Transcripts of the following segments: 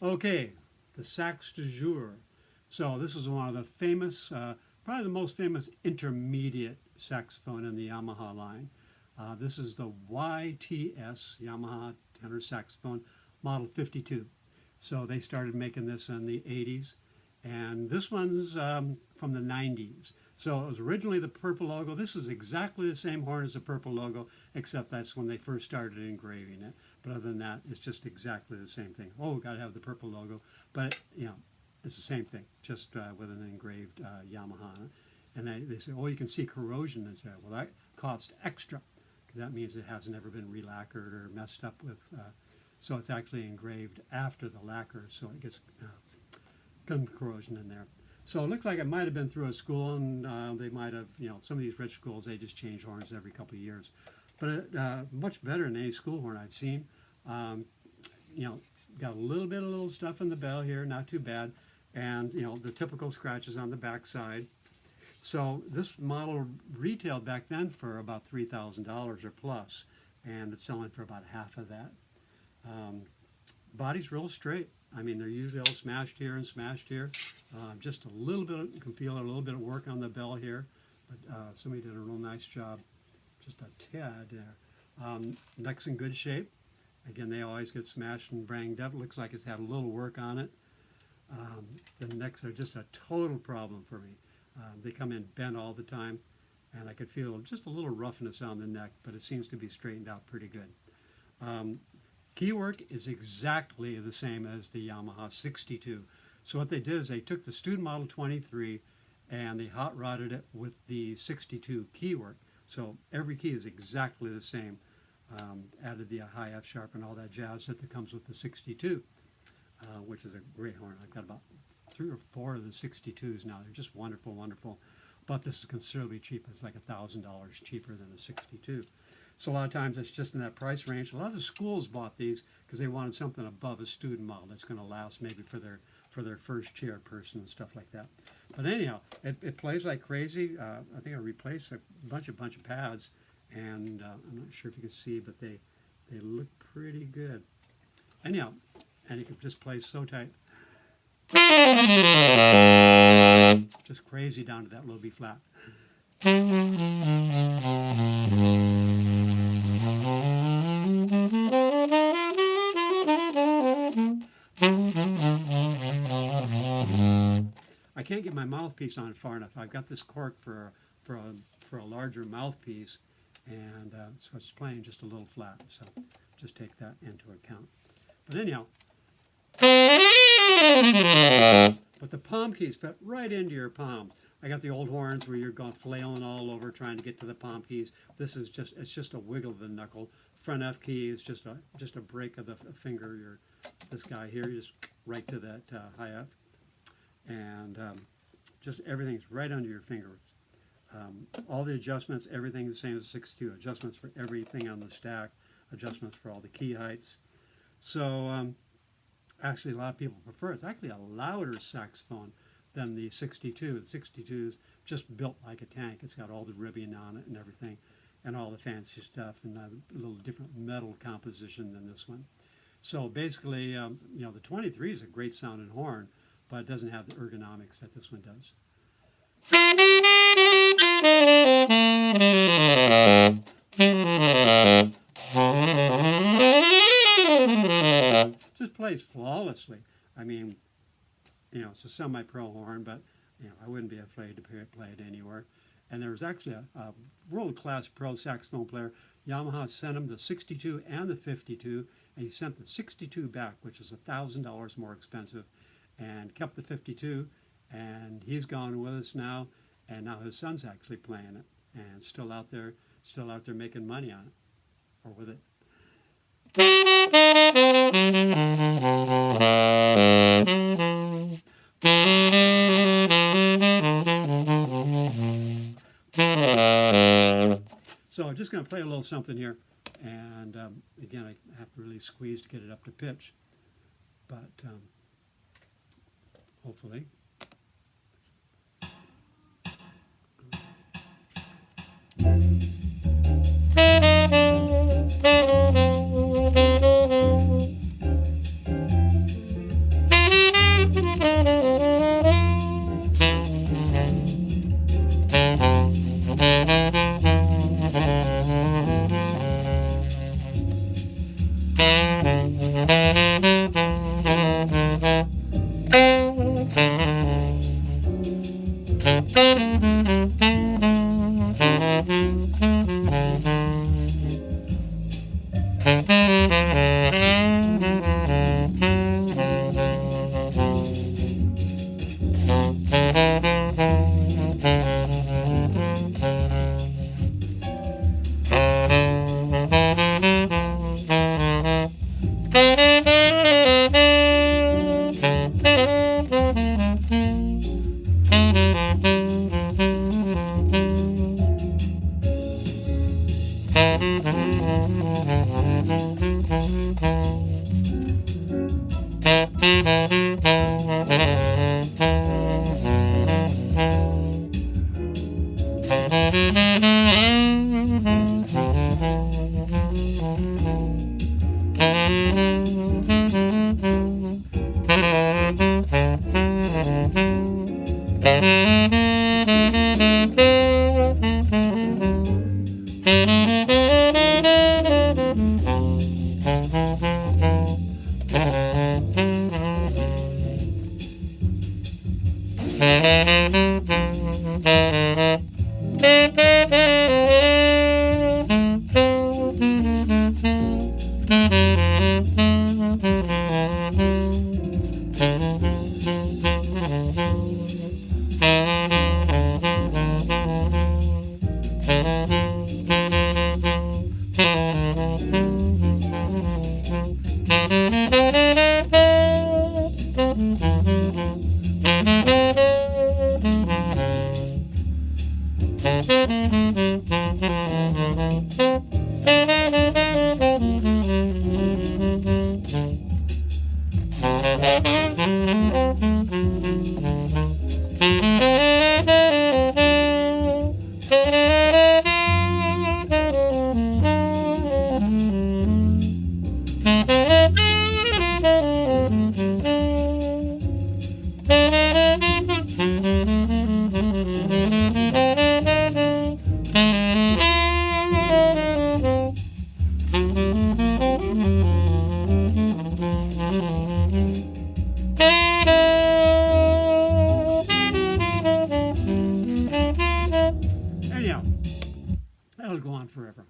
Okay, the sax de jour. So this is one of the famous, probably the most famous intermediate saxophone in the Yamaha line. This is the YTS, Yamaha tenor saxophone, model 52. So they started making this in the 80s, and this one's from the 90s. So it was originally the purple logo. This is exactly the same horn as the purple logo, except that's when they first started engraving it. But other than that, it's just exactly the same thing. Oh, we got to have the purple logo, but it's the same thing, just with an engraved Yamaha on it. And they say, oh, you can see corrosion. And say, well, that costs extra, because that means it has never been relacquered or messed up with. So it's actually engraved after the lacquer, so it gets some corrosion in there. So it looks like it might have been through a school, and they might have, some of these rich schools, they just change horns every couple of years. But much better than any school horn I've seen. Um, got a little stuff in the bell here, not too bad. And, the typical scratches on the back side. So this model retailed back then for about $3,000 or plus, and it's selling for about half of that. Body's real straight. I mean, they're usually all smashed here and smashed here. Just a little bit, you can feel a little bit of work on the bell here, but somebody did a real nice job. Just a tad there. Neck's in good shape. Again, they always get smashed and banged up. It looks like it's had a little work on it. The necks are just a total problem for me. They come in bent all the time, and I could feel just a little roughness on the neck, but it seems to be straightened out pretty good. Keywork is exactly the same as the Yamaha 62. So what they did is they took the student model 23 and they hot rodded it with the 62 keywork. So every key is exactly the same. Added the high F sharp and all that jazz that comes with the 62, which is a great horn. I've got about 3 or 4 of the 62s now. They're just wonderful, wonderful. But this is considerably cheaper. It's like $1,000 cheaper than the 62. So a lot of times it's just in that price range. A lot of the schools bought these because they wanted something above a student model that's going to last maybe for their first chairperson and stuff like that. But anyhow, it plays like crazy. I think I replaced a bunch of pads, and I'm not sure if you can see, but they look pretty good. Anyhow, and you can just play so tight. Just crazy down to that low B flat. I can't get my mouthpiece on far enough. I've got this cork for a larger mouthpiece, and so it's playing just a little flat. So just take that into account. But anyhow, but the palm keys fit right into your palm. I got the old horns where you're going flailing all over trying to get to the palm keys. This is just a wiggle of the knuckle. Front F key is just a break of the finger. This guy here, just right to that high F, and just everything's right under your fingers. All the adjustments, everything's the same as 62. Adjustments for everything on the stack. Adjustments for all the key heights. So actually, a lot of people prefer it. It's actually a louder saxophone than the 62. The 62 is just built like a tank. It's got all the ribbing on it and everything, and all the fancy stuff, and a little different metal composition than this one. So basically, the 23 is a great sounding horn, but it doesn't have the ergonomics that this one does. Just plays flawlessly. I mean, it's a semi-pro horn, but I wouldn't be afraid to play it anywhere. And there was actually a world-class pro saxophone player. Yamaha sent him the 62 and the 52, and he sent the 62 back, which is $1,000 more expensive, and kept the 52. And he's gone with us now, and now his son's actually playing it, and still out there making money on it, or with it. So I'm just going to play a little something here, and again, I have to really squeeze to get it up to pitch, but hopefully. Anyhow, that'll go on forever.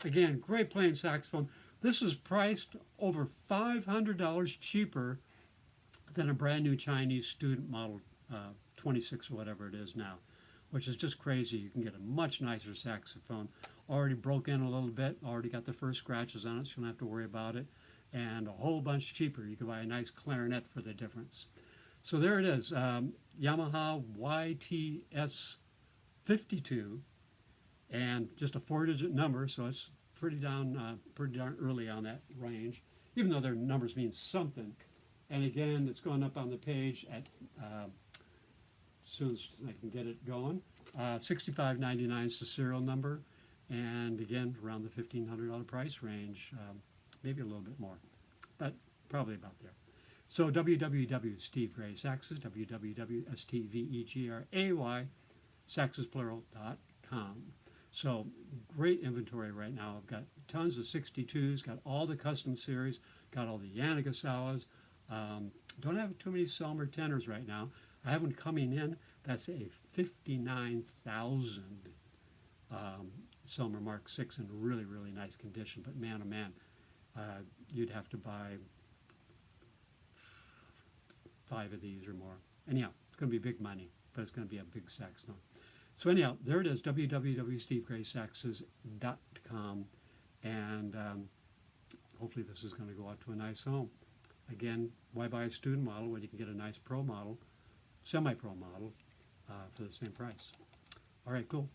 Again, great playing saxophone. This is priced over $500 cheaper than a brand new Chinese student model 26 or whatever it is now, which is just crazy. You can get a much nicer saxophone. Already broke in a little bit, already got the first scratches on it, so you don't have to worry about it. And a whole bunch cheaper. You can buy a nice clarinet for the difference. So there it is, Yamaha YTS-52, and just a 4-digit number, so it's pretty darn early on that range, even though their numbers mean something. And again, it's going up on the page at as soon as I can get it going. $65.99 is the serial number, and again, around the $1,500 price range, maybe a little bit more, but probably about there. So www.stevegray.saxes, www.stevegray, saxesplural.com. So great inventory right now. I've got tons of 62s, got all the custom series, got all the Yanagisawas. Don't have too many Selmer tenors right now. I have one coming in. That's a 59,000 Selmer Mark 6 in really, really nice condition. But man, oh man, you'd have to buy 5 of these or more. Anyhow, it's going to be big money, but it's going to be a big saxophone. So anyhow, there it is, www.stevegray.saxes.com, and hopefully this is going to go out to a nice home. Again, why buy a student model when you can get a nice pro model, semi-pro model, for the same price? All right, cool.